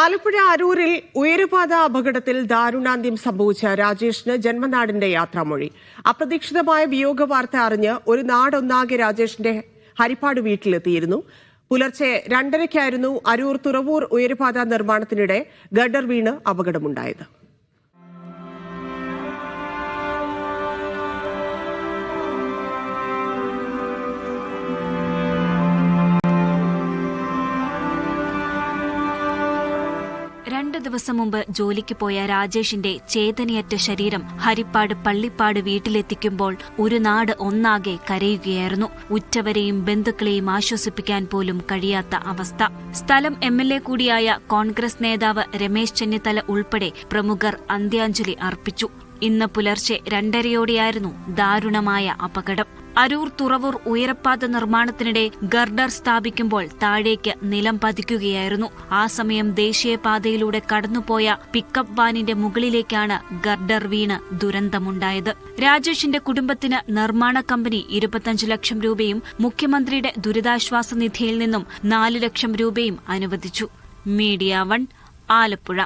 ആലപ്പുഴ അരൂരിൽ ഉയരപാത അപകടത്തിൽ ദാരുണാന്ത്യം സംഭവിച്ച രാജേഷിന് ജന്മനാടിന്റെ യാത്രാമൊഴി. അപ്രതീക്ഷിതമായ വിയോഗ വാർത്ത അറിഞ്ഞ് ഒരു നാടൊന്നാകെ രാജേഷിന്റെ ഹരിപ്പാട് വീട്ടിലെത്തിയിരുന്നു. പുലർച്ചെ 2:30-ക്കായിരുന്നു അരൂർ തുറവൂർ ഉയരപാത നിർമ്മാണത്തിനിടെ ഗഡർ വീണ് അപകടമുണ്ടായത്. രണ്ട് ദിവസം മുമ്പ് ജോലിക്ക് പോയ രാജേഷിന്റെ ചേതനയറ്റ ശരീരം ഹരിപ്പാട് പള്ളിപ്പാട് വീട്ടിലെത്തിക്കുമ്പോൾ ഒരു നാട് ഒന്നാകെ കരയുകയായിരുന്നു. ഉറ്റവരെയും ബന്ധുക്കളെയും ആശ്വസിപ്പിക്കാൻ പോലും കഴിയാത്ത അവസ്ഥ. സ്ഥലം MLA കൂടിയായ കോൺഗ്രസ് നേതാവ് രമേശ് ചെന്നിത്തല ഉൾപ്പെടെ പ്രമുഖർ അന്ത്യാഞ്ജലി അർപ്പിച്ചു. ഇന്ന് പുലർച്ചെ 2:30-യോടെയായിരുന്നു ദാരുണമായ അപകടം. അരൂർ തുറവൂർ ഉയരപ്പാത നിർമ്മാണത്തിനിടെ ഗർഡർ സ്ഥാപിക്കുമ്പോൾ താഴേക്ക് നിലം പതിക്കുകയായിരുന്നു. ആ സമയം ദേശീയപാതയിലൂടെ കടന്നുപോയ പിക്കപ്പ് വാനിന്റെ മുകളിലേക്കാണ് ഗർഡർ വീണ് ദുരന്തമുണ്ടായത്. രാജേഷിന്റെ കുടുംബത്തിന് നിർമ്മാണ കമ്പനി 25 ലക്ഷം രൂപയും മുഖ്യമന്ത്രിയുടെ ദുരിതാശ്വാസ നിധിയിൽ നിന്നും 4 ലക്ഷം രൂപയും അനുവദിച്ചു. മീഡിയ 1 ആലപ്പുഴ.